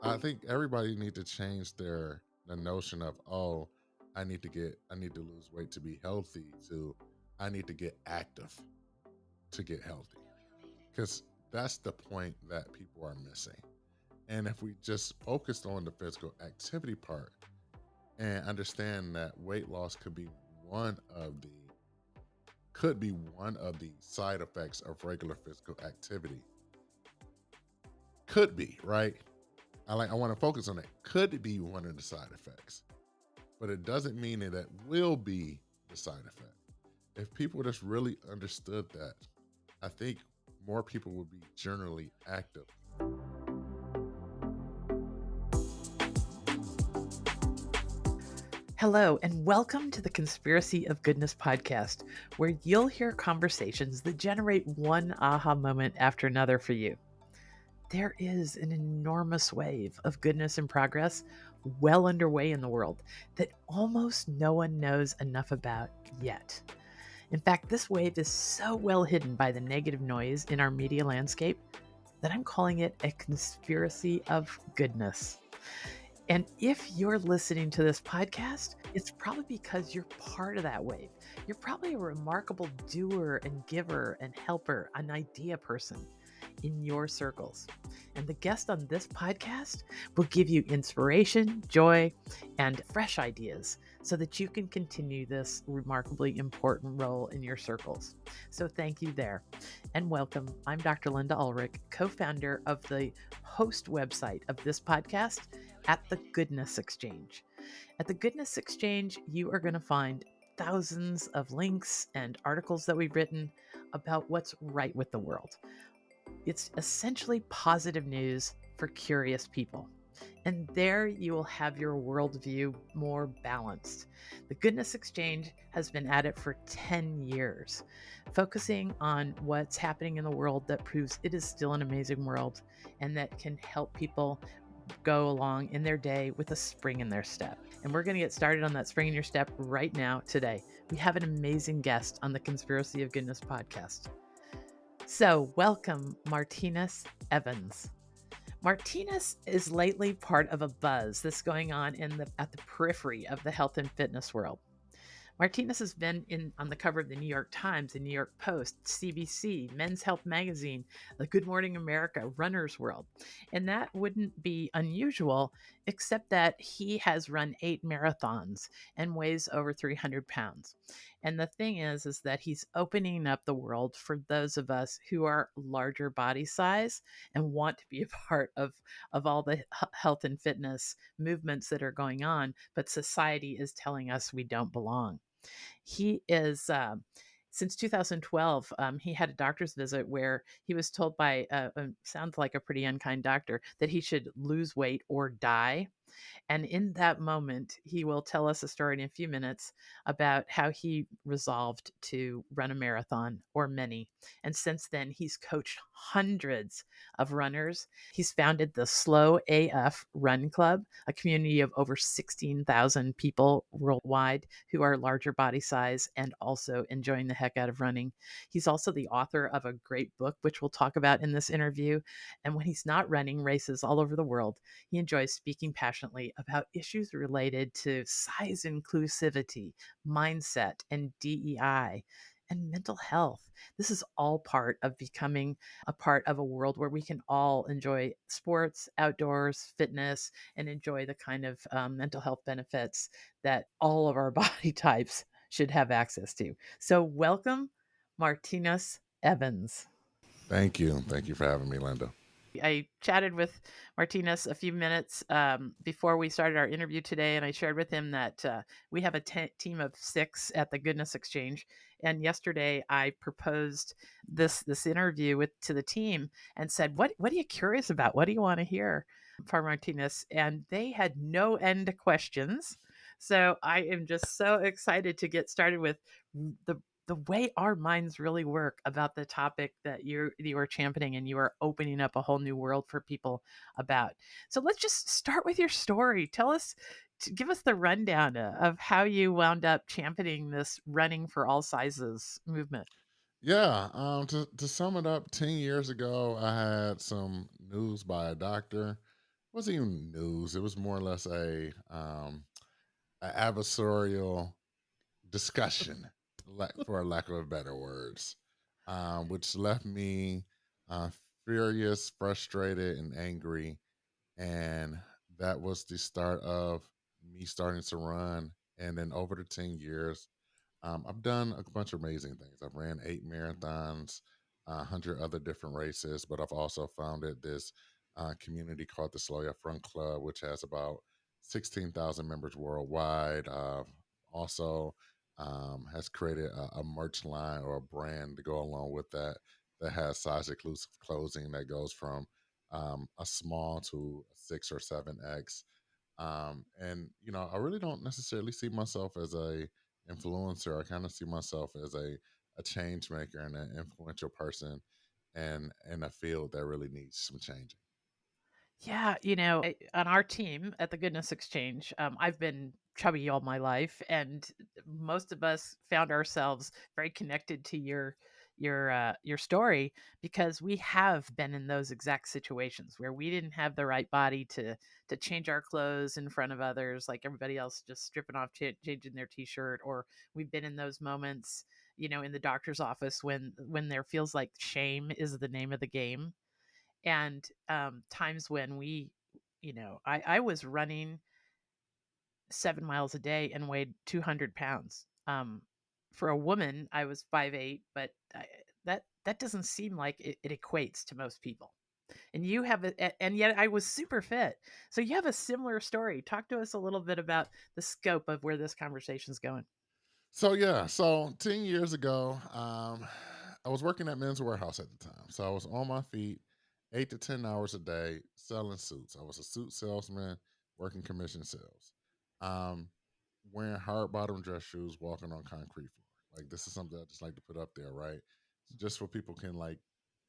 I think everybody need to change the notion of, oh, I need to lose weight to be healthy, to I need to get active to get healthy. Because that's the point that people are missing. And if we just focused on the physical activity part and understand that weight loss one of the could be one of the side effects of regular physical activity. Could be, right? I want to focus on it. Could be one of the side effects, but it doesn't mean that it will be the side effect. If people just really understood that, I think more people would be generally active. Hello, and welcome to the Conspiracy of Goodness podcast, where you'll hear conversations that generate one aha moment after another for you. There is an enormous wave of goodness and progress well underway in the world that almost no one knows enough about yet. In fact, this wave is so well hidden by the negative noise in our media landscape that I'm calling it a conspiracy of goodness. And if you're listening to this podcast, it's probably because you're part of that wave. You're probably a remarkable doer and giver and helper, an idea person in your circles. And the guest on this podcast will give you inspiration, joy, and fresh ideas so that you can continue this remarkably important role in your circles. So thank you there and welcome. I'm Dr. Linda Ulrich, co-founder of the host website of this podcast at the Goodness Exchange. At the Goodness Exchange, you are going to find thousands of links and articles that we've written about what's right with the world. It's essentially positive news for curious people. And there you will have your worldview more balanced. The Goodness Exchange has been at it for 10 years, focusing on what's happening in the world that proves it is still an amazing world and that can help people go along in their day with a spring in their step. And we're going to get started on that spring in your step right now today. We have an amazing guest on the Conspiracy of Goodness podcast. So, welcome, Martinus Evans. Martinus is lately part of a buzz that's going on at the periphery of the health and fitness world. Martinus has been on the cover of the New York Times, the New York Post, CBC, Men's Health Magazine, the Good Morning America, Runner's World. And that wouldn't be unusual, except that he has run 8 marathons and weighs over 300 pounds. And the thing is that he's opening up the world for those of us who are larger body size and want to be a part of all the health and fitness movements that are going on, but society is telling us we don't belong. He is, since 2012, he had a doctor's visit where he was told by, sounds like a pretty unkind doctor, that he should lose weight or die. And in that moment, he will tell us a story in a few minutes about how he resolved to run a marathon or many. And since then, he's coached hundreds of runners. He's founded the Slow AF Run Club, a community of over 16,000 people worldwide who are larger body size and also enjoying the heck out of running. He's also the author of a great book, which we'll talk about in this interview. And when he's not running races all over the world, he enjoys speaking passionately about issues related to size inclusivity, mindset, and DEI. And mental health. This is all part of becoming a part of a world where we can all enjoy sports, outdoors, fitness, and enjoy the kind of mental health benefits that all of our body types should have access to. So, welcome, Martinus Evans. Thank you. Thank you for having me, Linda. I chatted with Martinez a few minutes before we started our interview today, and I shared with him that we have a team of 6 at the Goodness Exchange. And yesterday, I proposed this interview to the team and said, "What are you curious about? What do you want to hear from Martinez?" And they had no end of questions. So I am just so excited to get started with the way our minds really work about the topic that you are championing and you are opening up a whole new world for people about. So let's just start with your story. Give us the rundown of how you wound up championing this running for all sizes movement. Yeah, to sum it up, 10 years ago, I had some news by a doctor wasn't even news. It was more or less a adversarial discussion, for a lack of better words, which left me uh, furious, frustrated, and angry. And that was the start of me starting to run. And then over the 10 years, I've done a bunch of amazing things. I've ran 8 marathons, 100 other different races, but I've also founded this community called the Slow Your Front Club, which has about 16,000 members worldwide. Also, has created a merch line or a brand to go along with that that has size exclusive clothing that goes from a small to a 6 or 7X. And I really don't necessarily see myself as a influencer. I kind of see myself as a change maker and an influential person, and in a field that really needs some changing. Yeah, on our team at the Goodness Exchange, I've been chubby all my life, and most of us found ourselves very connected to your story because we have been in those exact situations where we didn't have the right body to change our clothes in front of others, like everybody else, just stripping off, changing their t-shirt, or we've been in those moments, in the doctor's office when there feels like shame is the name of the game, and times when I was running 7 miles a day and weighed 200 pounds. For a woman, I was 5'8", but that doesn't seem like it equates to most people. And you have and yet I was super fit. So you have a similar story. Talk to us a little bit about the scope of where this conversation's going. So yeah, so 10 years ago, I was working at Men's Warehouse at the time. So I was on my feet 8 to 10 hours a day selling suits. I was a suit salesman working commission sales. Um, Wearing hard bottom dress shoes, walking on concrete floor. Like, this is something I just like to put up there, right? Just so people can like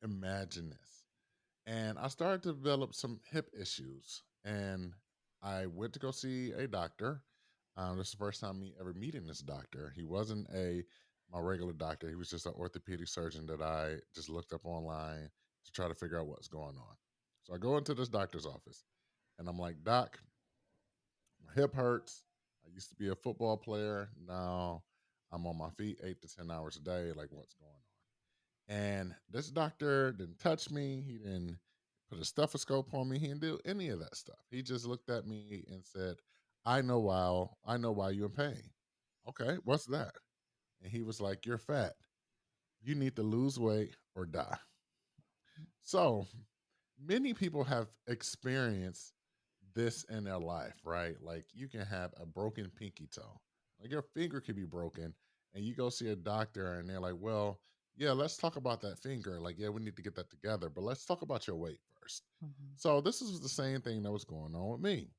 imagine this. And I started to develop some hip issues, and I went to go see a doctor. This is the first time me ever meeting this doctor. He wasn't a my regular doctor. He was just an orthopedic surgeon that I just looked up online to try to figure out what's going on. So I go into this doctor's office, and I'm like, Doc, my hip hurts. I used to be a football player. Now I'm on my feet 8 to 10 hours a day. Like, what's going on? And this doctor didn't touch me. He didn't put a stethoscope on me. He didn't do any of that stuff. He just looked at me and said, I know why you're in pain." Okay, what's that? And he was like, "You're fat. You need to lose weight or die." So many people have experienced this in their life, right? Like, you can have a broken pinky toe, like your finger could be broken, and you go see a doctor, and they're like, "Well, yeah, let's talk about that finger. Like, yeah, we need to get that together, but let's talk about your weight first." Mhm. So this is the same thing that was going on with me.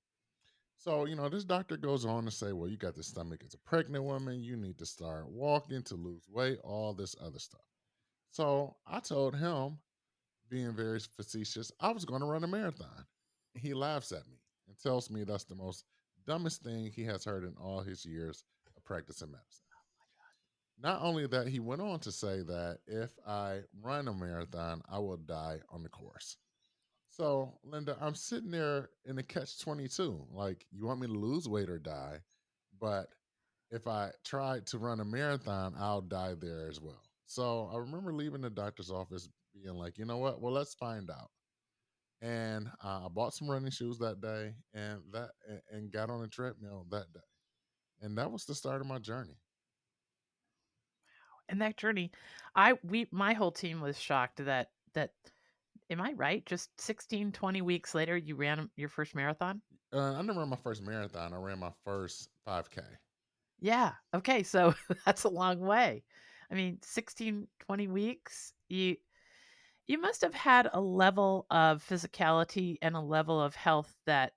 So, this doctor goes on to say, "Well, you got the stomach as a pregnant woman. You need to start walking to lose weight, all this other stuff." So I told him, being very facetious, I was going to run a marathon. He laughs at me and tells me that's the most dumbest thing he has heard in all his years of practicing medicine. Not only that, he went on to say that if I run a marathon, I will die on the course. So, Linda, I'm sitting there in a catch 22. Like, you want me to lose weight or die? But if I try to run a marathon, I'll die there as well. So I remember leaving the doctor's office being like, you know what? Well, let's find out. And I bought some running shoes that day, and got on a treadmill that day, and that was the start of my journey. And that journey, my whole team was shocked that am I right? Just 16, 20 weeks later, you ran your first marathon? I didn't run my first marathon. I ran my first 5K. Yeah. Okay. So that's a long way. I mean, 16, 20 weeks. You must have had a level of physicality and a level of health that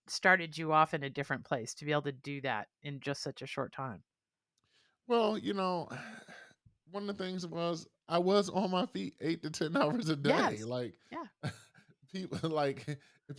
started you off in a different place to be able to do that in just such a short time. Well, one of the things was I was on my feet 8 to 10 hours a day. Yes. Like, Yeah. people, like,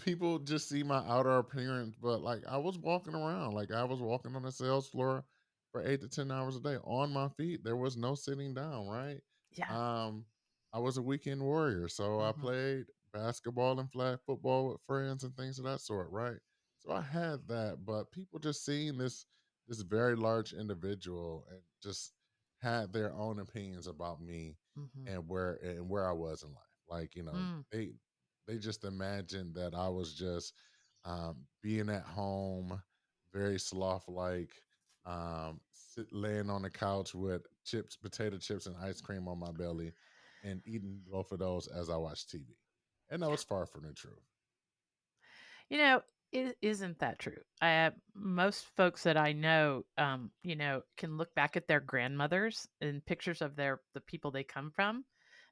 people just see my outer appearance, but like, I was walking around, like I was walking on the sales floor for 8 to 10 hours a day on my feet. There was no sitting down, right? Yeah. Um, I was a weekend warrior, so I Mhm. played basketball and flag football with friends and things of that sort, right? So I had that, but people just seeing this very large individual and just had their own opinions about me Mhm. and where I was in life. Like, Mm. they just imagined that I was just being at home, very sloth like, laying on the couch with chips, potato chips, and ice cream on my belly, and eating both of those as I watch TV. And that was far from the truth. You know, isn't that true? Most folks that I know, can look back at their grandmothers and pictures of the people they come from.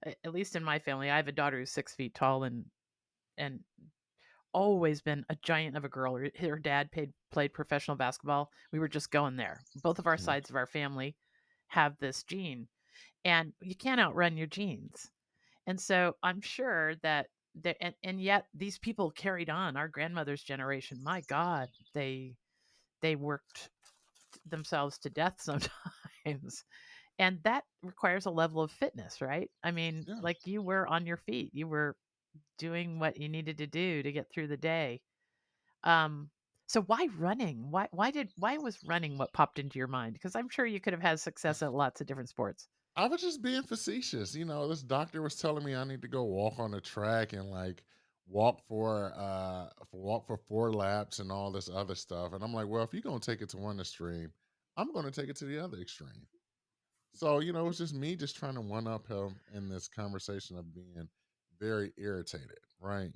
At least in my family, I have a daughter who's 6 feet tall and always been a giant of a girl. Her dad played professional basketball. We were just going there. Both of our Mhm. sides of our family have this gene, and you can't outrun your genes. And so I'm sure that and yet these people carried on our grandmother's generation. My God, they worked themselves to death sometimes. And that requires a level of fitness, right? I mean, Yeah. like you were on your feet. You were doing what you needed to do to get through the day. Um so why running? Why was running what popped into your mind? Because I'm sure you could have had success at lots of different sports. I was just being facetious. This doctor was telling me I need to go walk on the track and like walk for 4 laps and all this other stuff. And I'm like, well, if you're gonna take it to one extreme, I'm gonna take it to the other extreme. So, it's just me just trying to one up him in this conversation of being very irritated, right?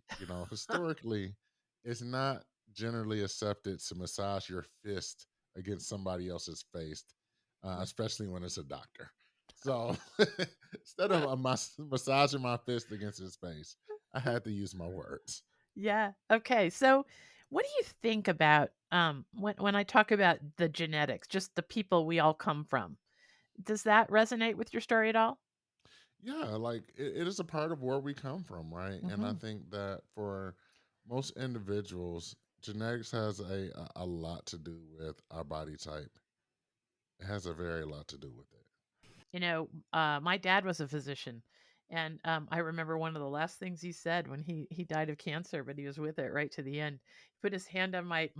Historically, it's not generally accepted to massage your fist against somebody else's face, especially when it's a doctor. So instead of massaging my fist against his face, I had to use my words. Yeah. Okay. So, what do you think about when I talk about the genetics, just the people we all come from? Does that resonate with your story at all? Yeah, like it is a part of where we come from, right? And I Hmm. think that for most individuals, genetics has a lot to do with our body type. It has a very lot to do with it. My dad was a physician, and I remember one of the last things he said when he died of cancer, but he was with it right to the end. He put his hand on my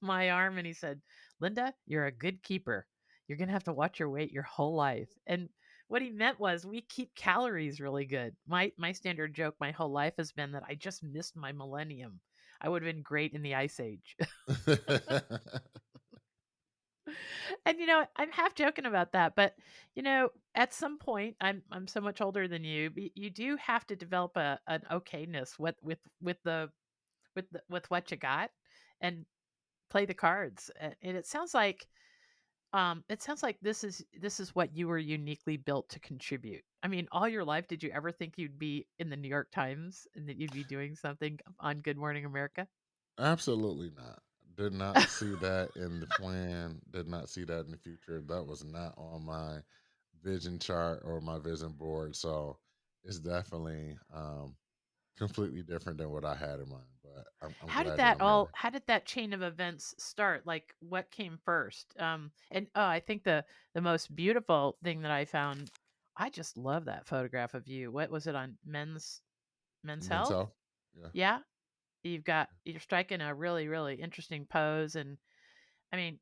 my arm and he said, "Linda, you're a good keeper. You're gonna have to watch your weight your whole life." And what he meant was we keep calories really good. My standard joke my whole life has been that I just missed my millennium. I would have been great in the ice age. And I'm half joking about that, but at some point, I'm so much older than you. You do have to develop an okayness with what you got, and play the cards. And it sounds like this is what you were uniquely built to contribute. I mean, all your life, did you ever think you'd be in the New York Times and that you'd be doing something on Good Morning America? Absolutely not. Did not see that in the plan. Did not see that in the future. That was not on my vision chart or my vision board. So it's definitely completely different than what I had in mind. But I'm glad that I'm here. How did that chain of events start? Like what came first? And I think the most beautiful thing that I found, I just love that photograph of you. What was it on Men's Health? Mental. Yeah. Yeah. You're striking a really, really interesting pose. And I mean,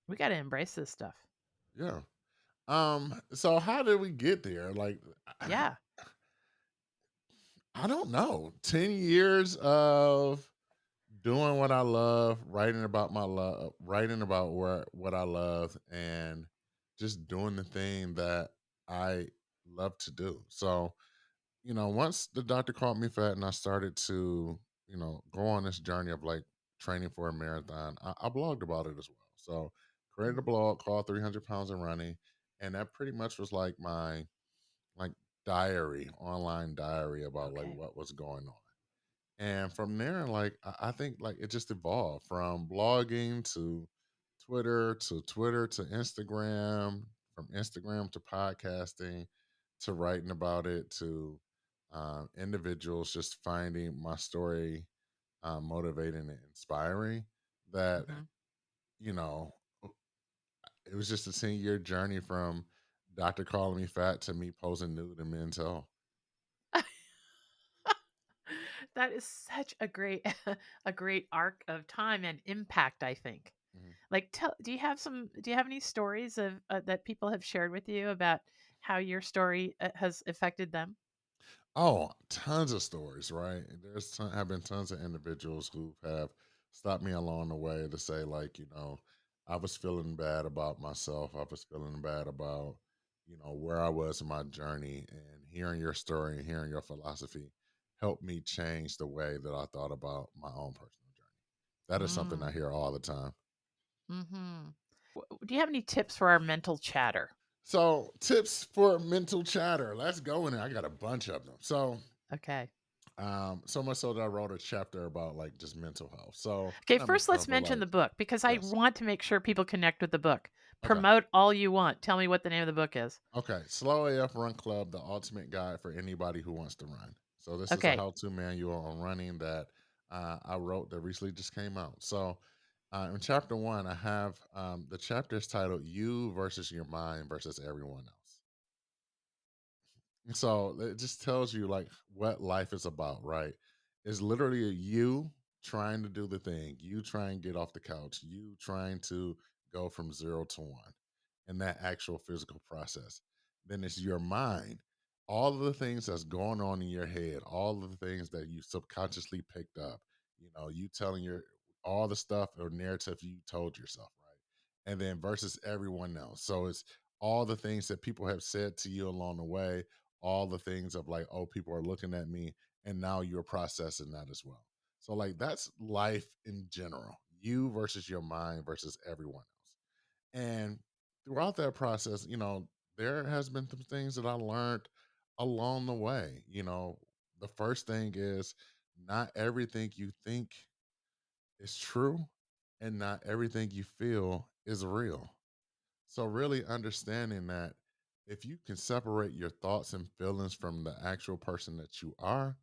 we got to embrace this stuff. Yeah. So how did we get there? Like, Yeah. I don't know. 10 years of doing what I love, writing about my love, writing about what I love, and just doing the thing that I love to do. So, once the doctor called me fat and I started to, go on this journey of like training for a marathon, I blogged about it as well. So, created a Mhm. blog called 300 Pounds and Running. And that pretty much was like my like diary, online diary about like Okay. what was going on. And from there, like I think like it just evolved from blogging to Twitter to Instagram, from Instagram to podcasting to writing about it to individuals just finding my story motivating and inspiring. That Hmm. you know, it was just a 10-year journey from Doctor calling me fat to me posing nude in men's health. That is such a great a great arc of time and impact, I think. Mhm. Like, tell do you have any stories of that people have shared with you about how your story has affected them? Oh, tons of stories, right? Have been tons of individuals who have stopped me along the way to say, like, I was feeling bad about myself. I was feeling bad about, where I was in my journey, and hearing your story and hearing your philosophy helped me change the way that I thought about my own personal journey. That is something I Mm, hear all the time. mhm. Do you have any tips for our mental chatter? So, tips for mental chatter. Let's go in there. I got a bunch of them. Okay. So much so that I wrote a chapter about like just mental health. So Okay, let me first let's cover mention like the book because I yes. want to make sure people connect with the book. Okay. Promote all you want. Tell me what the name of the book is. Okay. Slow AF Run Club, the ultimate guide for anybody who wants to run. So this is a Okay. how-to manual on running that I wrote that recently just came out. So in chapter one, I have the chapter is titled "You versus Your Mind versus Everyone Else." And so it just tells you like what life is about, right? It's literally you trying to do the thing, you try and get off the couch, you trying to go from 0 to 1 in that actual physical process. Then it's your mind, all of the things that's going on in your head, all of the things that you subconsciously picked up, you telling your all the stuff or narrative you told yourself, right? And then versus everyone else. So it's all the things that people have said to you along the way, all the things of like, oh, people are looking at me, and now you're processing that as well. So like that's life in general. You versus your mind versus everyone else. And throughout that process, there has been some things that I learned along the way. The first thing is not everything you think is true and not everything you feel is real. So, really understanding that if you can separate your thoughts and feelings from the actual person that you are,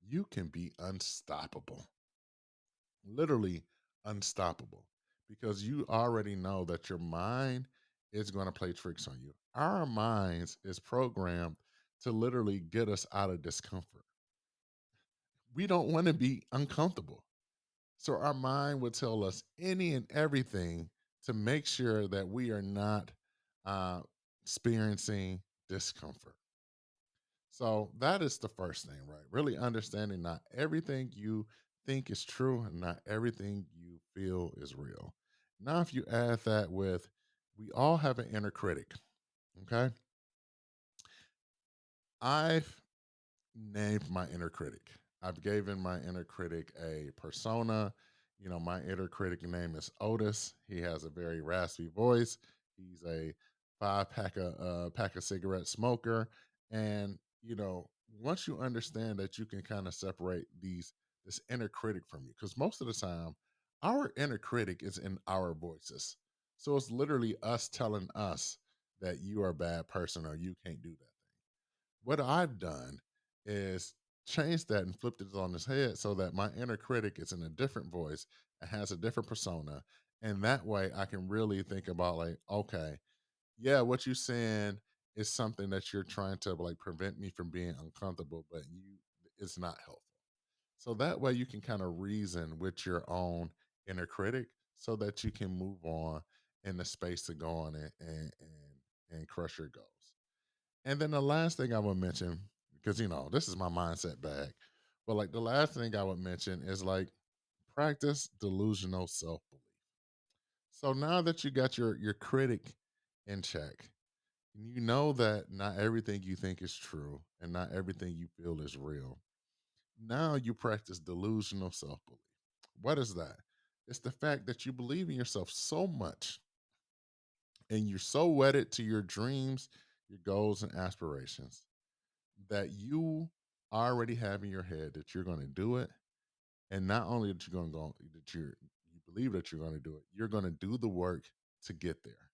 you can be unstoppable, literally unstoppable, because you already know that your mind is going to play tricks on you. Our minds is programmed to literally get us out of discomfort. We don't want to be uncomfortable. So our mind would tell us any and everything to make sure that we are not uh, experiencing discomfort. So that is the first thing, right? Really understanding not everything you think is true and not everything you feel is real. Now, if you add that with, we all have an inner critic, okay? I've named my inner critic. I've given my inner critic a persona. My inner critic name is Otis. He has a very raspy voice. He's a pack of cigarette smoker. And once you understand that you can kind of separate this inner critic from you, because most of the time, our inner critic is in our voices. So it's literally us telling us that you are a bad person or you can't do that. What I've done is changed that and flipped it on its head so that my inner critic is in a different voice and has a different persona. And that way I can really think about like, okay, yeah, what you're saying is something that you're trying to like prevent me from being uncomfortable, but it's not helpful. So that way you can kind of reason with your own inner critic so that you can move on in the space to go on and crush your goals. And then the last thing I would mention, because this is my mindset bag, but like the last thing I would mention is like practice delusional self belief. So now that you got your critic in check, and you know that not everything you think is true and not everything you feel is real. Now you practice delusional self belief. What is that? It's the fact that you believe in yourself so much and you're so wedded to your dreams, your goals, and aspirations that you already have in your head that you're going to do it, and not only that you're going to go that you believe that you're going to do it, you're going to do the work to get there.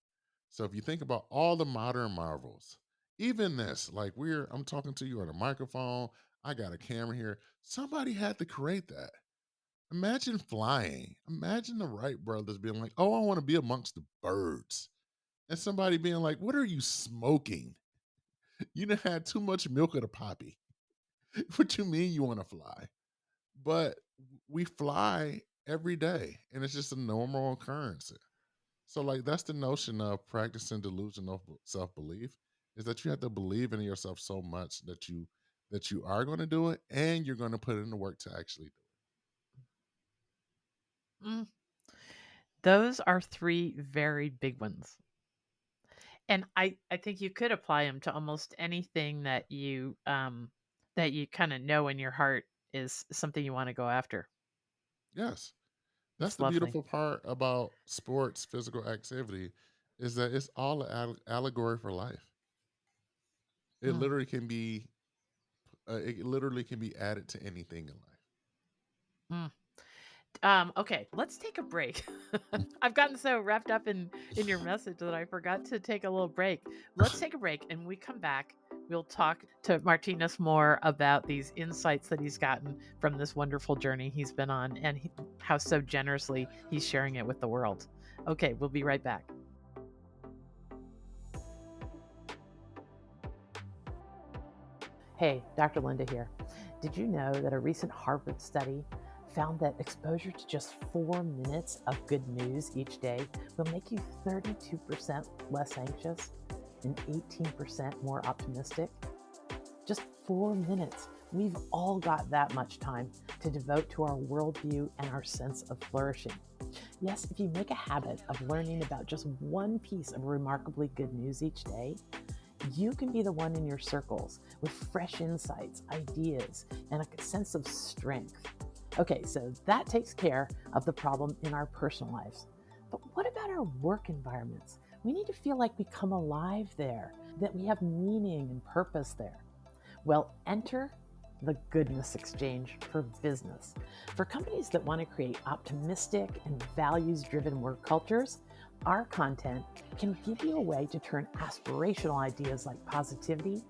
So if you think about all the modern marvels, even this, like I'm talking to you on a microphone, I got a camera here, somebody had to create that. Imagine flying, imagine the Wright brothers being like, oh, I want to be amongst the birds, and somebody being like, what are you smoking? You done had too much milk of the poppy. What you mean you want to fly? but we fly every day and it's just a normal occurrence. So like that's the notion of practicing delusional self-belief is that you have to believe in yourself so much that you are going to do it and you're going to put in the work to actually do Mm, those are three very big ones. And I think you could apply them to almost anything that you kind of know in your heart is something you want to go after. it. Yes. That's It's the lovely. beautiful part about sports, physical activity is that it's all an allegory for life. It Mm. literally can be it literally can be added to anything in life. Mm. Okay, let's take a break. I've gotten so wrapped up in your message that I forgot to take a little break. Let's take a break, and when we come back, we'll talk to Martinez more about these insights that he's gotten from this wonderful journey he's been on, and how so generously he's sharing it with the world. Okay, we'll be right back. Hey, Dr. Linda here. Did you know that a recent Harvard study found that exposure to just 4 minutes of good news each day will make you 32% less anxious and 18% more optimistic? Just 4 minutes. We've all got that much time to devote to our worldview and our sense of flourishing. Yes, if you make a habit of learning about just one piece of remarkably good news each day, you can be the one in your circles with fresh insights, ideas, and a sense of strength. Okay, so that takes care of the problem in our personal lives. But what about our work environments? We need to feel like we come alive there, that we have meaning and purpose there. Well, enter the Goodness Exchange for business. For companies that want to create optimistic and values driven work cultures, our content can give you a way to turn aspirational ideas like positivity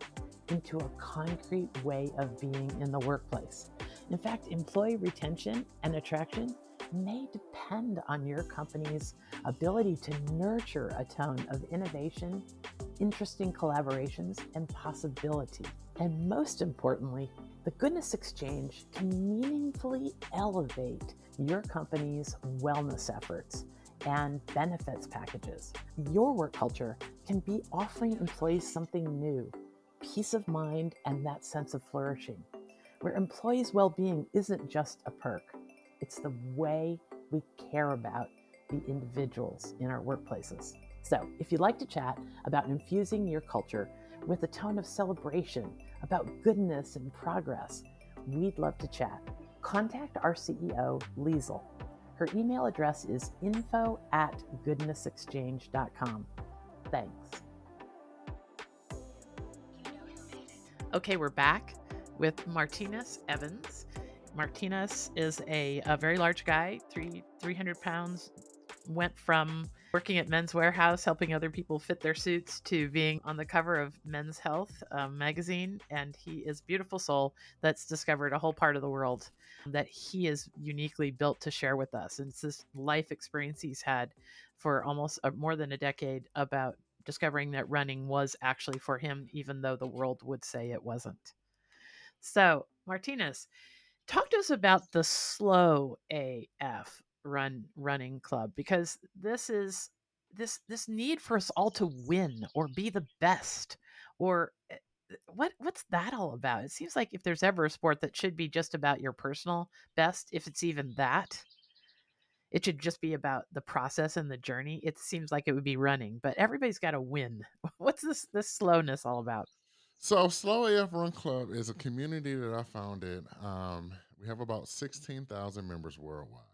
into a concrete way of being in the workplace. In fact, employee retention and attraction may depend on your company's ability to nurture a tone of innovation, interesting collaborations, and possibility. And most importantly, the Goodness Exchange can meaningfully elevate your company's wellness efforts and benefits packages. Your work culture can be offering employees something new, peace of mind, and that sense of flourishing, where employees' well being isn't just a perk, it's the way we care about the individuals in our workplaces. So, if you'd like to chat about infusing your culture with a tone of celebration, about goodness and progress, we'd love to chat. Contact our CEO, Liesel. Her email address is info@goodnessexchange.com. Thanks. Okay, we're back with Martinus Evans. Martinus is a very large guy, 300 pounds, went from working at Men's Warehouse, helping other people fit their suits, to being on the cover of Men's Health magazine. And he is a beautiful soul that's discovered a whole part of the world that he is uniquely built to share with us. And it's this life experience he's had for almost more than a decade about discovering that running was actually for him, even though the world would say it wasn't. So, Martinez, talk to us about the slow AF running club, because this need for us all to win or be the best, or what's that all about? It seems like if there's ever a sport that should be just about your personal best, if it's even that, it should just be about the process and the journey. It seems like it would be running, but everybody's got to win. What's this slowness all about? So Slow AF Run Club is a community that I founded. We have about 16,000 members worldwide.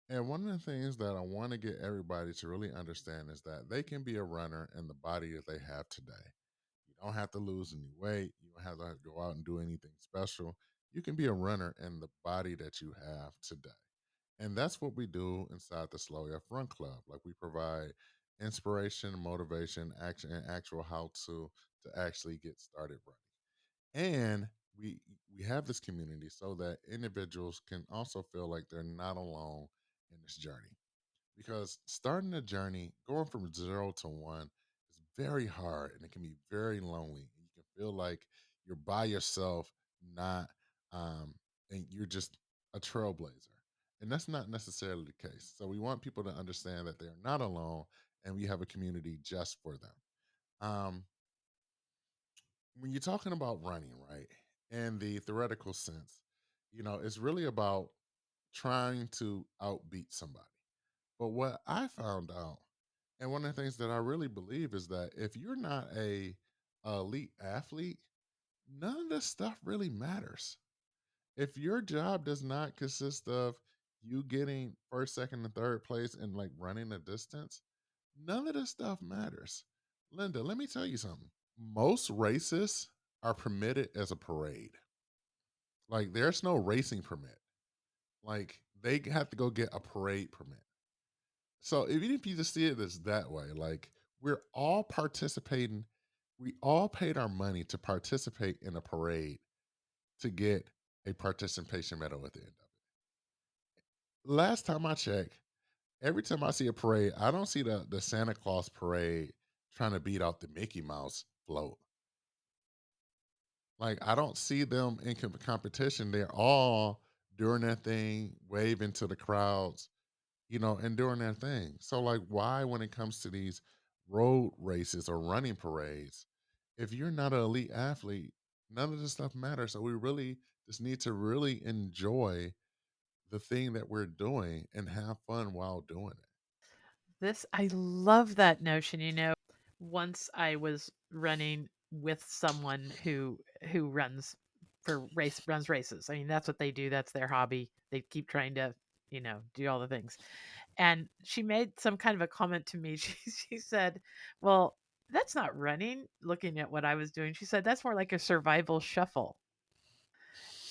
And one of the things that I want to get everybody to really understand is that they can be a runner in the body that they have today. You don't have to lose any weight. You don't have to go out and do anything special. You can be a runner in the body that you have today. And that's what we do inside the Slow F Run Club. Like we provide inspiration, motivation, action, and actual how to actually get started running. And we have this community so that individuals can also feel like they're not alone in this journey. Because starting a journey, going from 0 to 1 is very hard and it can be very lonely. You can feel like you're by yourself, not and you're just a trailblazer. And that's not necessarily the case. So we want people to understand that they're not alone and we have a community just for them. Um, when you're talking about running, right, in the theoretical sense, it's really about trying to outbeat somebody. But what I found out, and one of the things that I really believe is that if you're not a elite athlete, none of this stuff really matters. If your job does not consist of you getting first, second, and third place and like running a distance, none of this stuff matters. Linda, let me tell you something. Most races are permitted as a parade. Like there's no racing permit. Like they have to go get a parade permit. So even if you just see it as that way, like we're all participating, we all paid our money to participate in a parade to get a participation medal at the end of it. Last time I checked, every time I see a parade, I don't see the Santa Claus parade trying to beat out the Mickey Mouse float. Like I don't see them in competition. They're all doing their thing, waving to the crowds, and doing their thing. So like why when it comes to these road races or running parades, if you're not an elite athlete, none of this stuff matters. So we really just need to really enjoy the thing that we're doing and have fun while doing it. This I love that notion, once I was running with someone who runs races. I mean, that's what they do, that's their hobby. They keep trying to, do all the things. And she made some kind of a comment to me. She said, "Well, that's not running." Looking at what I was doing, she said, "That's more like a survival shuffle."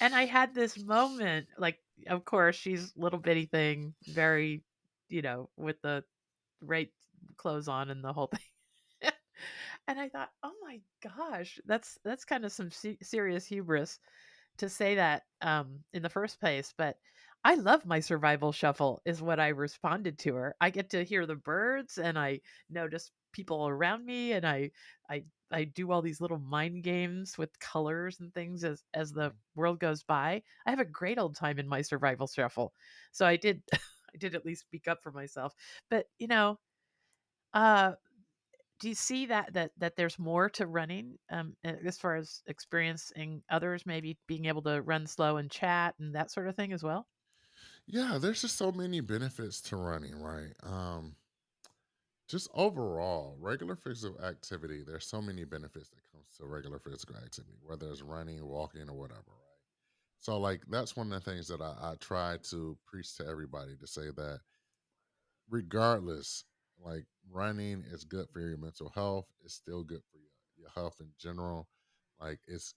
And I had this moment, like, of course, she's little bitty thing, very, with the right clothes on and the whole thing. And I thought, "Oh my gosh, that's kind of some serious hubris to say that in the first place." But I love my survival shuffle, is what I responded to her. I get to hear the birds and I notice people around me, and I do all these little mind games with colors and things as the Mhm. world goes by. I have a great old time in my survival shuffle. So I did I did at least speak up for myself. But uh do you see that there's more to running, as far as experiencing others, maybe being able to run slow and chat and that sort of thing as well? Yeah, there's just so many benefits to running, right? Just overall, regular physical activity, there's so many benefits that comes to regular physical activity, whether it's running, walking, or whatever, right? So like that's one of the things that I try to preach to everybody to say that regardless, like running is good for your mental health. It's still good for your health in general. Like it's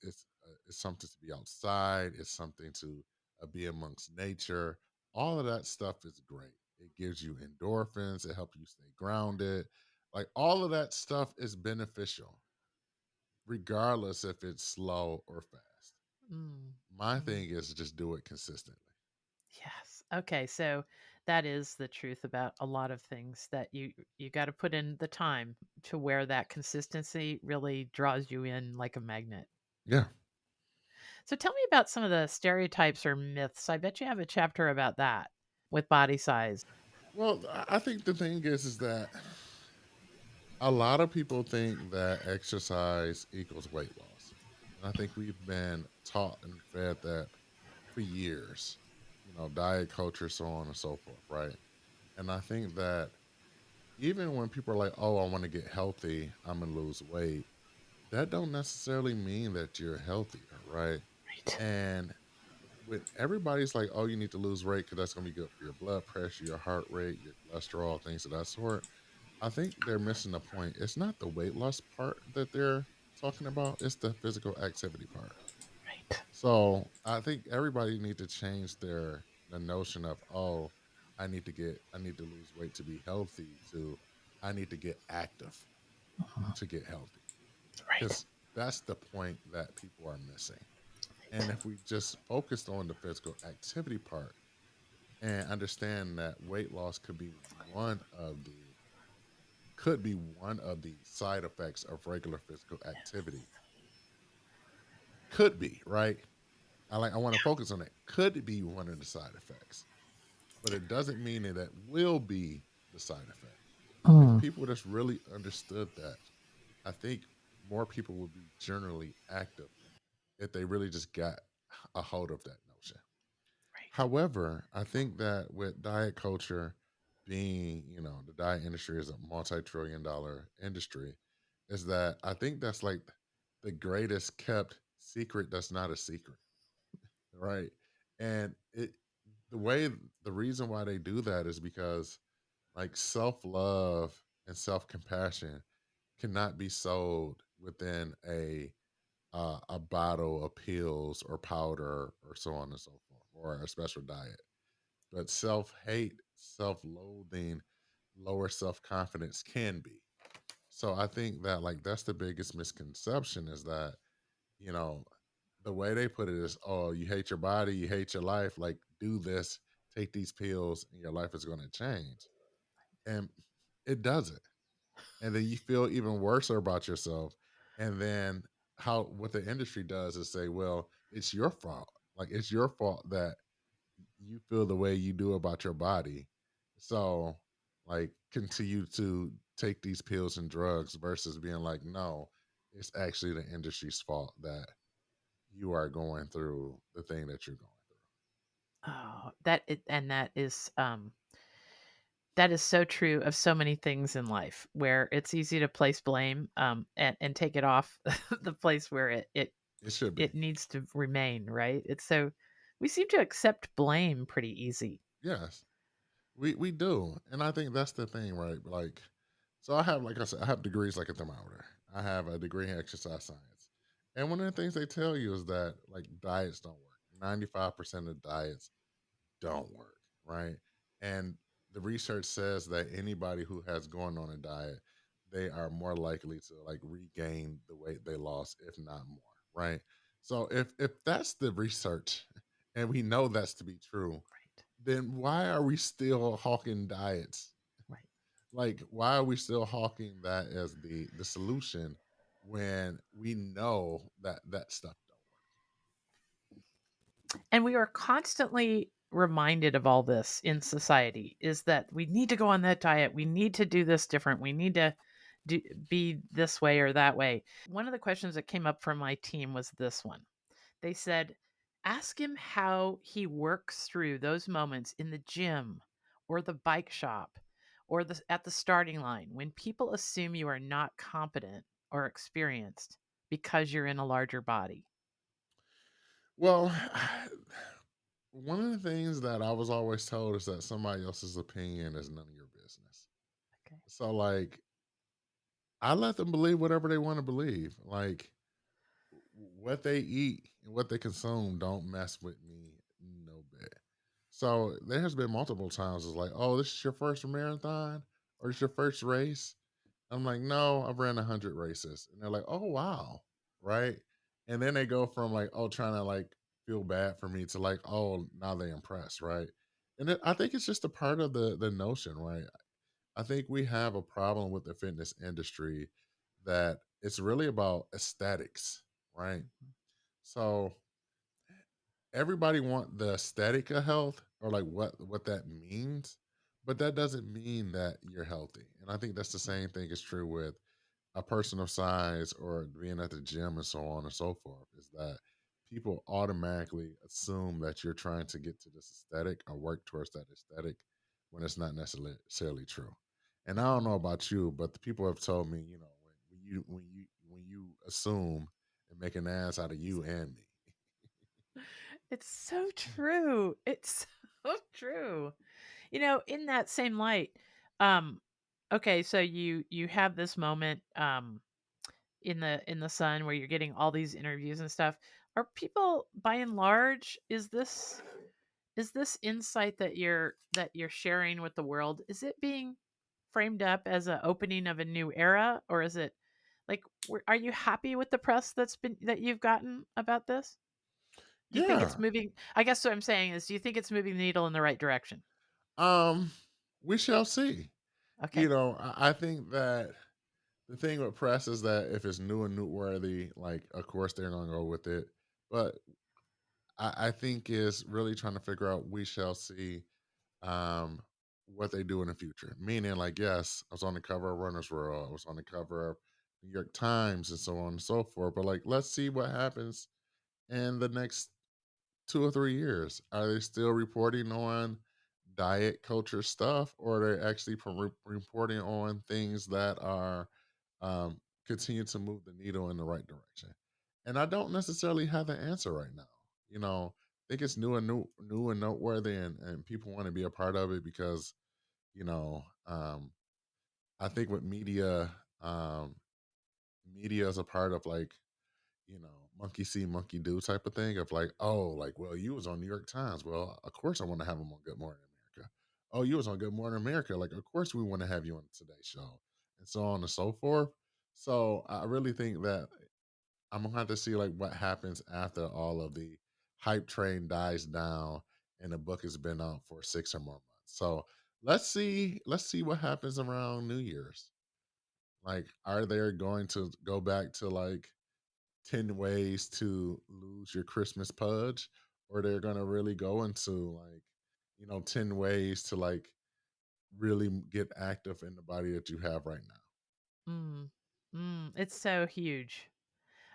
something to be outside. It's something to be amongst nature. All of that stuff is great. It gives you endorphins. It helps you stay grounded. Like all of that stuff is beneficial, regardless if it's slow or fast. Mm, My mm. thing is just do it consistently. Yes. Okay, so that is the truth about a lot of things, that you got to put in the time to where that consistency really draws you in like a magnet. Yeah. So tell me about some of the stereotypes or myths. I bet you have a chapter about that with body size. Well, I think the thing is that a lot of people think that exercise equals weight loss. And I think we've been taught and fed that for years, diet culture, so on and so forth, right? And I think that even when people are like, oh, I want to get healthy, I'm going to lose weight, that don't necessarily mean that you're healthier, right? Right. And when everybody's like, oh, you need to lose weight because that's going to be good for your blood pressure, your heart rate, your cholesterol, things of that sort, I think they're missing the point. It's not the weight loss part that they're talking about, it's the physical activity part. Right. So I think everybody need to change the notion of, oh, I need to lose weight to be healthy to I need to get active Mhm. to get healthy. Right. Because that's the point that people are missing. And Right. if we just focused on the physical activity part and understand that weight loss could be one of the side effects of regular physical activity. Could be, right? I want to focus on it. Could be one of the side effects, but it doesn't mean that it will be the side effect. If Mm, people just really understood that, I think more people would be generally active if they really just got a hold of that notion. right. However, I think that with diet culture being, the diet industry is a multi-trillion dollar industry, is that I think that's like the greatest kept secret that's not a secret, right? And the reason why they do that is because like self-love and self-compassion cannot be sold within a bottle of pills or powder or so on and so forth or a special diet. But self-hate, self-loathing, lower self-confidence can be. So I think that like that's the biggest misconception is that, you know, the way they put it is, oh, you hate your body, you hate your life, like do this, take these pills and your life is going to change. And it doesn't. And then you feel even worse about yourself. And then how what the industry does is say, well, it's your fault. Like it's your fault that you feel the way you do about your body. So like continue to take these pills and drugs versus being like, no, it's actually the industry's fault that you are going through the thing that you're going through. Oh, and that is so true of so many things in life where it's easy to place blame and take it off the place where It should be. it needs to remain, right? It's so we seem to accept blame pretty easy. Yes. We do, and I think that's the thing, right? Like, so I have, like I said, I have degrees like a thermometer. I have a degree in exercise science, and one of the things they tell you is that like diets don't work. 95% of diets don't work, right? And the research says that anybody who has gone on a diet, they are more likely to like regain the weight they lost, if not more, right? So if that's the research, and we know that's to be true, Right. then why are we still hawking diets? Right. Like, why are we still hawking that as the solution when we know that that stuff don't And we are constantly reminded of all this in society is that we need to go on that diet. We need to do this different. We need to be this way or that way. One of the questions that came up from my team was this one. They said, ask him how he works through those moments in the gym or the bike shop or at the starting line when people assume you are not competent or experienced because you're in a larger body. work? Well, one of the things that I was always told is that somebody else's opinion is none of your business. Okay. So, like, I let them believe whatever they want to believe. Like, what they eat and what they consume don't mess with me no bit. So there has been multiple times it's like, oh, this is your first marathon or this your first race. I'm like, no, I've ran 100 races, and they're like, oh wow, right? And then they go from like, oh, trying to like feel bad for me to like, oh, now they impressed, right? And I think it's just a part of the notion, right? I think we have a problem with the fitness industry that it's really about aesthetics, right? So everybody want the aesthetic of health or like what that means, but that doesn't mean that you're healthy. And I think that's the same thing is true with a person of size or being at the gym and so on and so forth is that people automatically assume that you're trying to get to this aesthetic or work towards that aesthetic when it's not necessarily true. And I don't know about you, but the people have told me, when you assume and make an ass out of you and me. It's so true. It's so true. In that same light, um, okay, so you have this moment in the sun where you're getting all these interviews and stuff. Are people by and large, is this insight that you're sharing with the world, is it being framed up as a opening of a new era, or is it like are you happy with the press that you've gotten about this? Do you think it's Yeah. moving? I guess what I'm saying is, do you think it's moving the needle in the right direction? Um, we shall see. Okay. I think that the thing with press is that if it's new and noteworthy, like of course they're gonna go with it. But I think is really trying to figure out. We shall see um, what they do in the future. Meaning, like, yes, I was on the cover of Runner's World, I was on the cover of New York Times, and so on and so forth. But like, let's see what happens in the next 2 or 3 years. Are they still reporting on diet culture stuff, or are they actually reporting on things that are continue to move the needle in the right direction? And I don't necessarily have the answer right now. I think it's new and noteworthy, and people want to be a part of it because you know, I think with media is a part of like monkey see, monkey do type of thing of like, oh, like, well, you was on New York Times. Well, of course I want to have them on Good Morning America. Oh, you was on Good Morning America. Like, of course we want to have you on today's show, and so on and so forth. So I really think that I'm gonna have to see like what happens after all of the hype train dies down and the book has been out for 6 or more months. So let's see what happens around New Year's. Like, are they going to go back to like 10 ways to lose your Christmas pudge? Or they're gonna really go into like, 10 ways to like really get active in the body that you have right now. Mm. It's so huge.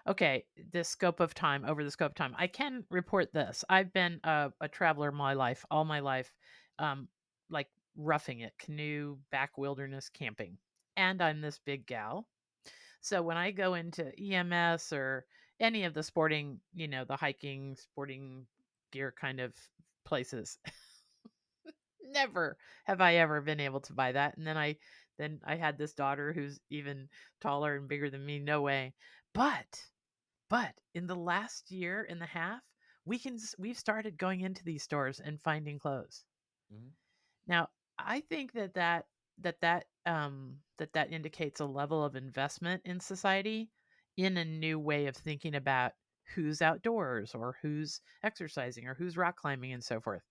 Okay, the scope of time, over the scope of time. I can report this. I've been a traveler my life, all my life, um, like roughing it, canoe, back wilderness camping. And I'm this big gal. So when I go into EMS or any of the sporting, the hiking, sporting gear kind of places, never have I ever been able to buy that. And then I had this daughter who's even taller and bigger than me. No way. But in the last year and a half, we've started going into these stores and finding clothes. Mhm. Now, I think that indicates a level of investment in society in a new way of thinking about who's outdoors or who's exercising or who's rock climbing and so forth.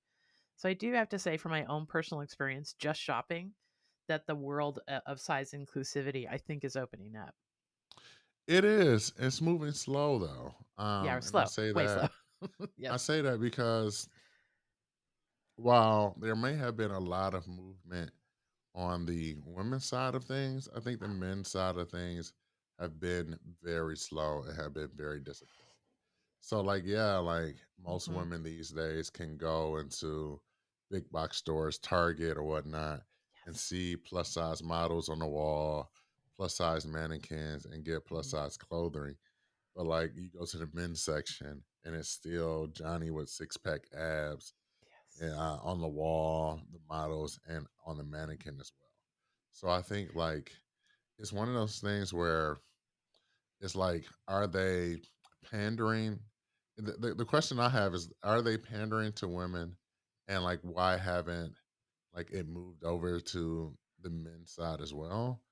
So I do have to say from my own personal experience just shopping that the world of size inclusivity I think is opening up. It is. It's moving slow though. Yeah, or And I slow, say way slow. that I Yes. say that because while there may have been a lot of movement on the women's side of things, I think the men's side of things have been very slow and have been very disappointing. So like, yeah, like most Hmm. women these days can go into big box stores, Target or whatnot, and Yes. see plus size models on the wall, plus size mannequins, and get plus Mhm. size clothing. But like you go to the men's section and it's still Johnny with 6 pack abs Yes. on the wall, the models, and on the mannequin as well. So I think like it's one of those things where it's like, are they pandering? The question I have is, are they pandering to women, and like, why haven't like it moved over to the men's side as well?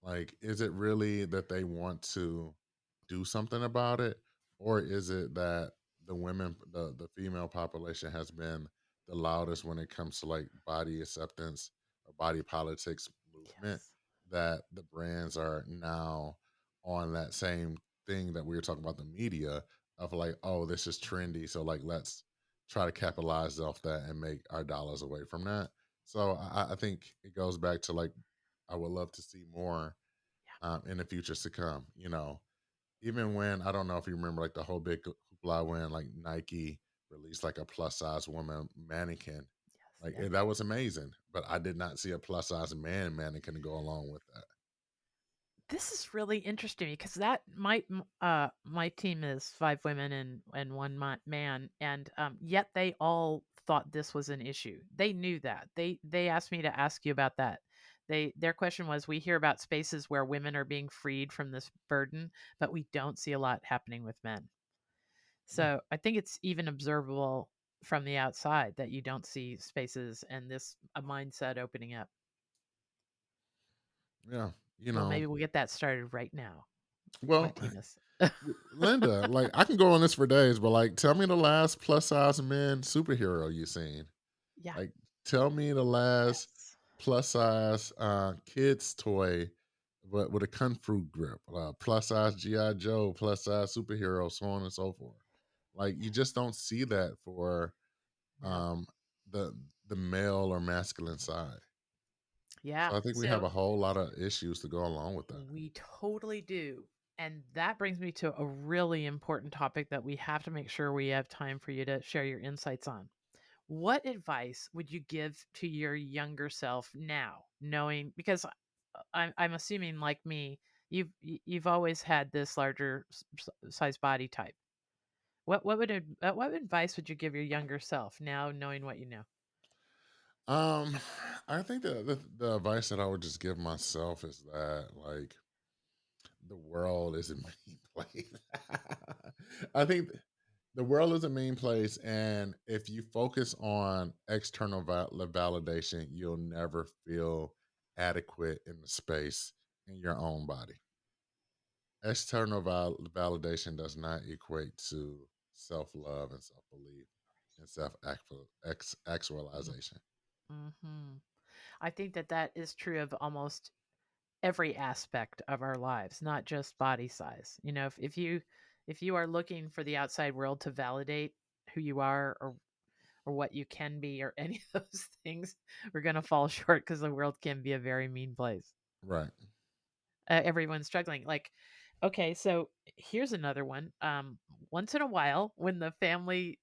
Like, is it really that they want to do something about it, or is it that the female population has been the loudest when it comes to like body acceptance or body politics movement, Yes. that the brands are now on that same thing that we were talking about the media of like, oh, this is trendy, so like let's try to capitalize off that and make our dollars away from that. So I think it goes back to like, I would love to see more Yeah. in the futures to come. Even when, I don't know if you remember like the whole big hoopla when like Nike released like a plus size woman mannequin, Yes. like Yes. that was amazing. But I did not see a plus size man mannequin to go along with that. This is really interesting because that my team is 5 women and one man, and yet they all thought this was an issue. They knew that. They asked me to ask you about that. Their question was, we hear about spaces where women are being freed from this burden, but we don't see a lot happening with men. Yeah, So I think it's even observable from the outside that you don't see spaces and this a mindset opening up. yeah. You Well, know, maybe we'll get that started right now, well, Martinus. Linda, like I can go on this for days, but like, tell me the last plus size men superhero you seen. Yeah. Like, tell me the last Yes. plus size kids toy, but with a kung fu grip. Plus size GI Joe, plus size superhero, so on and so forth. Like you just don't see that for No. um the the male or masculine side. Yeah. So I think we have So a whole lot of issues to go along with that. we totally do. And that brings me to a really important topic that we have to make sure we have time for you to share your insights on. What advice would you give to your younger self now, knowing because I'm assuming like me, you've always had this larger size body type. What advice would you give your younger self now, knowing what you know? Um, I think the advice that I would just give myself is that like the world is a mean place. I think the world is a mean place, and if you focus on external validation, you'll never feel adequate in the space in your own body. External validation does not equate to self love and self belief and self actualization. Mm-hmm. I think that that is true of almost every aspect of our lives, not just body size. You know, if you are looking for the outside world to validate who you are or what you can be or any of those things, we're going to fall short because the world can be a very mean place. Right. Everyone's struggling. Like, okay, so here's another one. Once in a while, when the family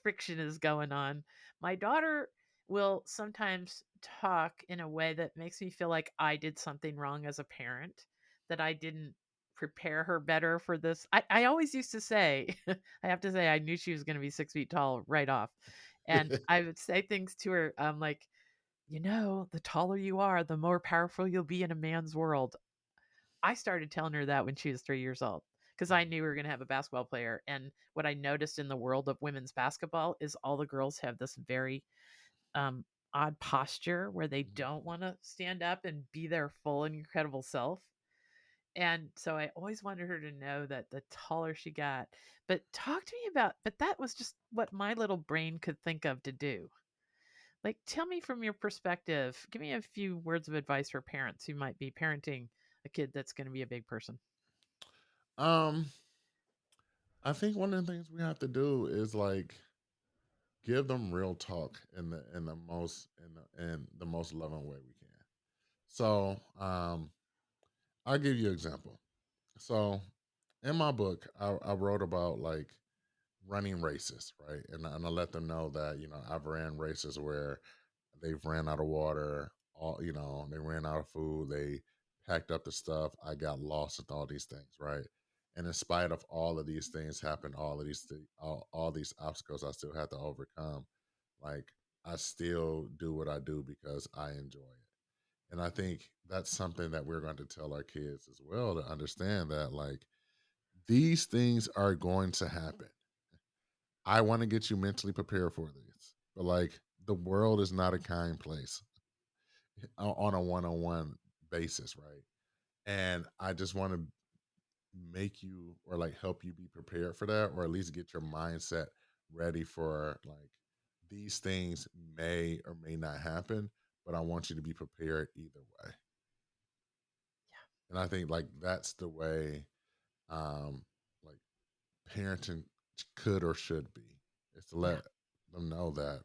friction is going on, my daughter will sometimes talk in a way that makes me feel like I did something wrong as a parent, that I didn't prepare her better for this. I always used to say, I have to say, I knew she was going to be 6 feet tall right off. And I would say things to her, like, you know, the taller you are, the more powerful you'll be in a man's world. I started telling her that when she was 3 years old because I Mhm, knew we were going to have a basketball player. And what I noticed in the world of women's basketball is all the girls have this very um, odd posture where they mhm. don't want to stand up and be their full and incredible self. And so I always wanted her to know that the taller she got. But talk to me about, but that was just what my little brain could think of to do. Like, tell me from your perspective, give me a few words of advice for parents who might be parenting a kid that's going to be a big person. Um, I think one of the things we have to do is like give them real talk in the most loving way we can. So, I'll give you an example. So, in my book, I wrote about like running races, right? And I let them know that I've ran races where they've ran out of water, all they ran out of food, they packed up the stuff, I got lost with all these things, right? And in spite of all of these things happen, all these obstacles I still had to overcome. Like I still do what I do because I enjoy it. And I think that's something that we're going to tell our kids as well, to understand that like these things are going to happen. I want to get you mentally prepared for this. But like the world is not a kind place on a one-on-one basis, right? And I just want to make you or like help you be prepared for that, or at least get your mindset ready for like these things may or may not happen, but I want you to be prepared either way. And I think like that's the way um like parenting could or should be, is to Yeah. let them know that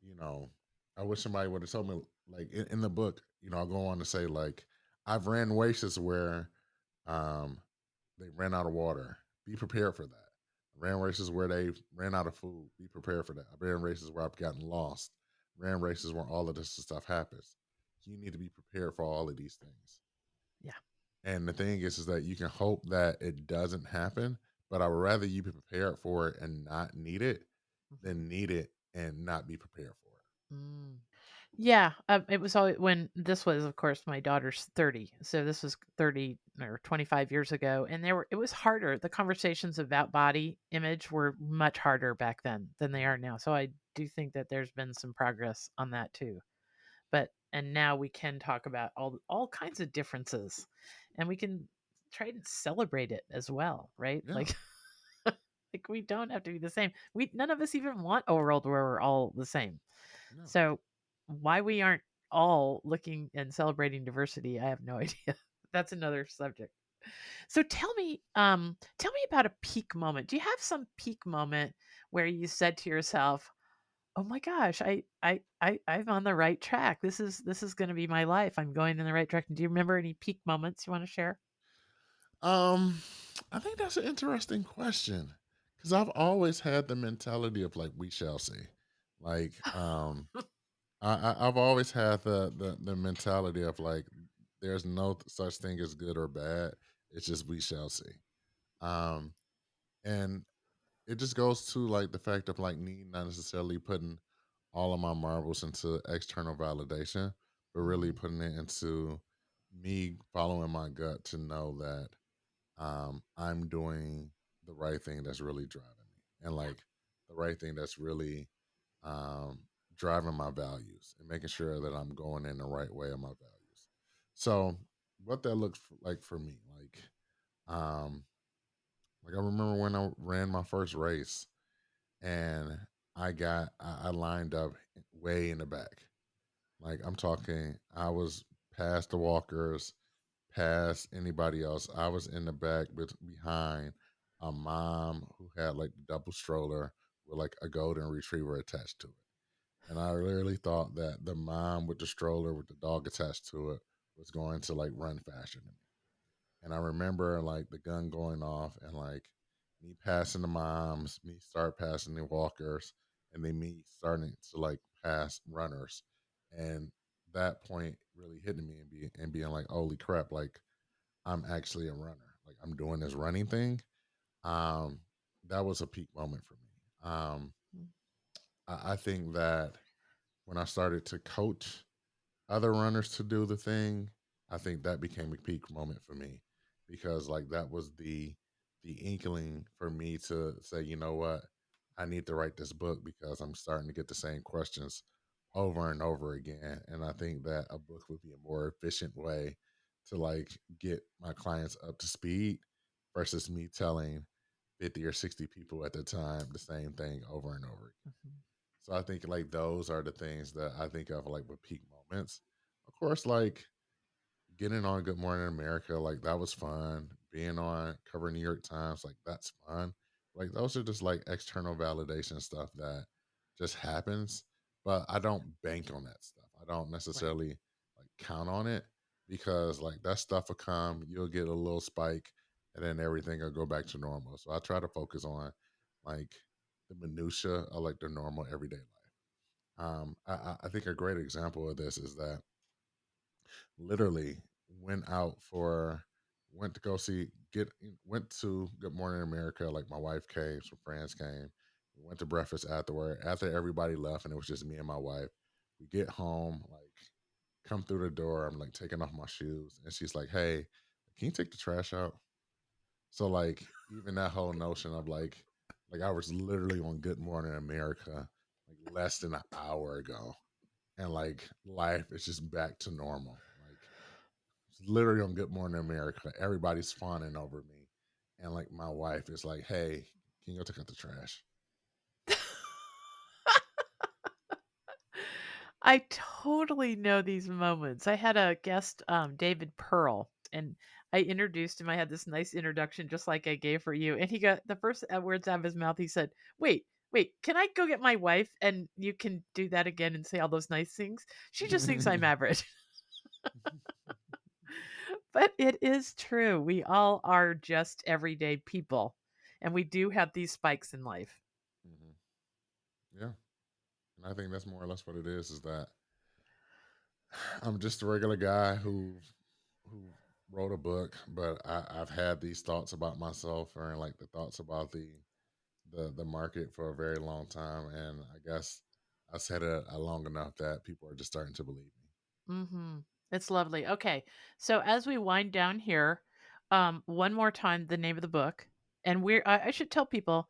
you know, I wish somebody would have told me like in the book, I'll go on to say like I've ran races where um they ran out of water. Be prepared for that. I ran races where they ran out of food. Be prepared for that. I ran races where I've gotten lost. Ran races where all of this stuff happens. You need to be prepared for all of these things. Yeah. And the thing is that you can hope that it doesn't happen, but I would rather you be prepared for it and not need it Hmm. than need it and not be prepared for it. Mm. Yeah. It was always when this was, of course, my daughter's 30. So this was 30 or 25 years ago. And it was harder. The conversations about body image were much harder back then than they are Mhm. now. So I do think that there's been some progress on that too. But and now we can talk about all kinds of differences, and we can try and celebrate it as well, right? Yeah. Like like we don't have to be the same. We none of us even want a world where we're all the same. No. So why we aren't all looking and celebrating diversity, I have no idea. That's another subject. So tell me about a peak moment. Do you have some peak moment where you said to yourself, "Oh my gosh, I'm on the right track. This is going to be my life. I'm going in the right direction." Do you remember any peak moments you want to share? Um, I think that's an interesting question because I've always had the mentality of like we shall see. Like, I've always had the mentality of like there's no such thing as good or bad. It's just we shall see. Um, and it just goes to like the fact of like me not necessarily putting all of my marbles into external validation, but really Mhm, putting it into me following my gut to know that I'm doing the right thing that's really driving me, and like the right thing that's really um, driving my values and making sure that I'm going in the right way of my values. So, what that looks like for me, um, like I remember when I ran my first race, and I lined up way in the back. Like I'm talking, I was past the walkers, past anybody else. I was in the back behind a mom who had like the double stroller with like a golden retriever attached to it. And I literally thought that the mom with the stroller with the dog attached to it was going to like run faster than me. And I remember like the gun going off and like me passing the moms, me start passing the walkers, and then me starting to like pass runners. And that point really hitting me and being like, holy crap, like I'm actually a runner. Like I'm doing this running thing. Um, that was a peak moment for me. mm, I think that when I started to coach other runners to do the thing, I think that became a peak moment for me because like that was the inkling for me to say, you know what, I need to write this book because I'm starting to get the same questions over and over again. And I think that a book would be a more efficient way to like get my clients up to speed versus me telling 50 or 60 people at the time the same thing over and over again. mhm. So I think like those are the things that I think of like with peak moments. Of course, like getting on Good Morning America, like that was fun. Being on cover New York Times, like that's fun. Like those are just like external validation stuff that just happens. But I don't bank on that stuff. I don't Right. necessarily like count on it because like that stuff will come, you'll get a little spike, and then everything will go back to normal. So I try to focus on like the minutia of like the normal everyday life. I think a great example of this is that literally went out for went to go see get went to Good Morning America. Like my wife came, some friends came. We went to breakfast afterward. After everybody left, and it was just me and my wife. We get home, like come through the door. I'm like taking off my shoes, and she's like, "Hey, can you take the trash out?" So like even that whole notion of like I was literally on Good Morning America like less than an hour ago, and like life is just back to normal. Like it's literally on Good Morning America, everybody's fawning over me, and like my wife is like, "Hey, can you go take out the trash?" I totally know these moments. I had a guest, David Pearl, and I introduced him. I had this nice introduction, just like I gave for you. And he got the first words out of his mouth. He said, wait, can I go get my wife and you can do that again and say all those nice things? She just thinks I'm average. But it is true. We all are just everyday people, and we do have these spikes in life. Hmm. Yeah, and I think that's more or less what it is. Is that I'm just a regular guy who wrote a book, but I've had these thoughts about myself and like the thoughts about the market for a very long time, and I guess I said it long enough that people are just starting to believe me. Mhm. It's lovely. Okay. So as we wind down here, one more time the name of the book. And I should tell people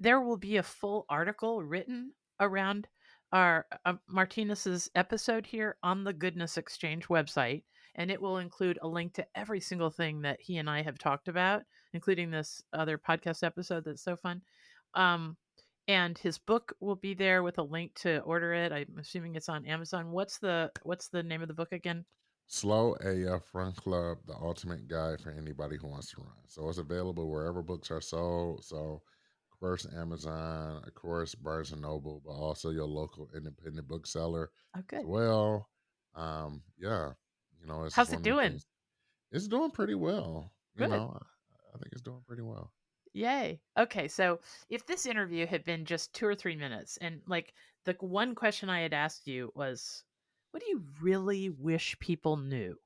there will be a full article written around our Martinus's episode here on the Goodness Exchange website, and it will include a link to every single thing that he and I have talked about, including this other podcast episode that's so fun. Um, and his book will be there with a link to order it. I'm assuming it's on Amazon. What's the name of the book again? Slow AF Run Club, the ultimate guide for anybody who wants to run. So it's available wherever books are sold. So, of course, Amazon, of course, Barnes and Noble, but also your local independent bookseller Oh, as good. well. Yeah, this is How's it one of the doing? things. It's doing pretty well. Good. I think it's doing pretty well. Yay. Okay, so if this interview had been just 2 or 3 minutes, and like the one question I had asked you was, what do you really wish people knew?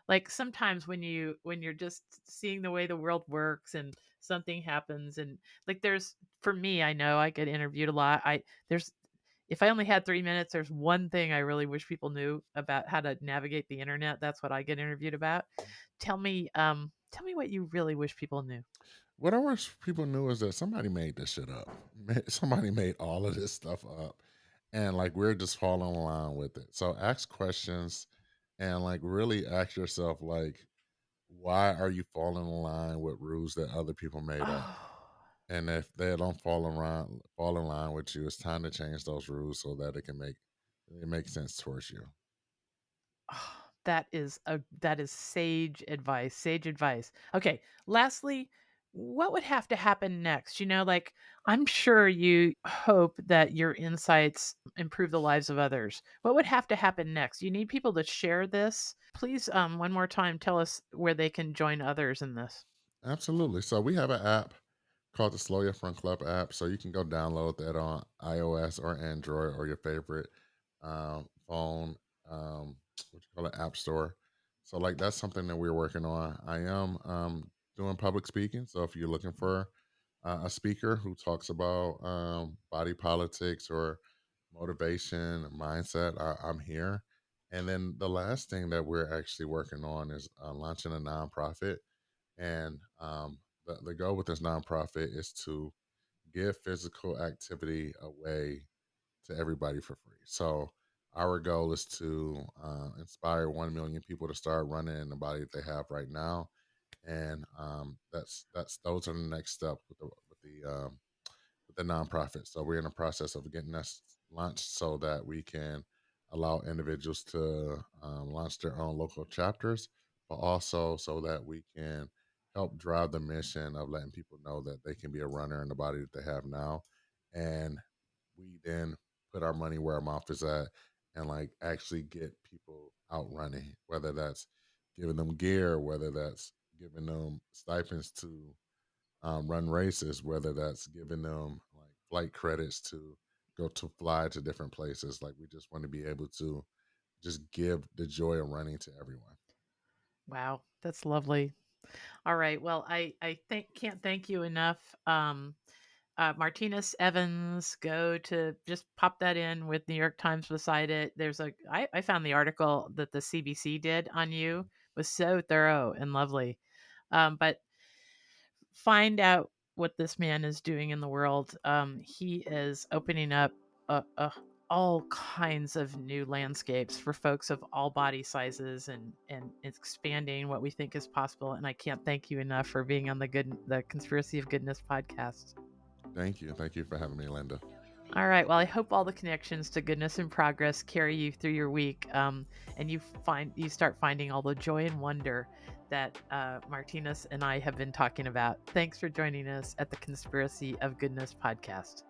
Like sometimes when you're just seeing the way the world works and something happens, and like there's for me, I know I get interviewed a lot. There's if I only had 3 minutes, there's one thing I really wish people knew about how to navigate the internet. That's what I get interviewed about. Tell me what you really wish people knew. What I wish people knew is that somebody made this shit up. Somebody made all of this stuff up, and like we're just following along with it. So ask questions, and like really ask yourself like, why are you falling in line with rules that other people made up? Oh. And if they don't fall in line with you, it's time to change those rules so that it makes sense towards you. Oh, that is sage advice, sage advice. Okay, lastly, what would have to happen next? Like I'm sure you hope that your insights improve the lives of others. What would have to happen next? You need people to share this. Please one more time tell us where they can join others in this. Absolutely. So we have an app called the Slow Your Front Club app. So you can go download that on iOS or Android or your favorite phone, what you call it, app store. So like that's something that we're working on. I am doing public speaking. So if you're looking for a speaker who talks about body politics or motivation, mindset, I'm here. And then the last thing that we're actually working on is launching a nonprofit, and the goal with this nonprofit is to give physical activity away to everybody for free. So our goal is to inspire 1 million people to start running in the body that they have right now, and that's those are the next steps with the nonprofit. So we're in the process of getting us launched so that we can allow individuals to launch their own local chapters, but also so that we can help drive the mission of letting people know that they can be a runner in the body that they have now. And we then put our money where our mouth is at and like actually get people out running, whether that's giving them gear, whether that's giving them stipends to run races, whether that's giving them like flight credits to go to fly to different places. Like we just want to be able to just give the joy of running to everyone. Wow, that's lovely. All right. Well, can't thank you enough. Martinus Evans, go to just pop that in with New York Times beside it. I found the article that the CBC did on you was so thorough and lovely. But find out what this man is doing in the world. He is opening up all kinds of new landscapes for folks of all body sizes, and expanding what we think is possible. And I can't thank you enough for being on the Conspiracy of Goodness podcast. Thank you. Thank you for having me, Linda. All right. Well, I hope all the connections to goodness and progress carry you through your week, and you start finding all the joy and wonder that Martinez and I have been talking about. Thanks for joining us at the Conspiracy of Goodness podcast.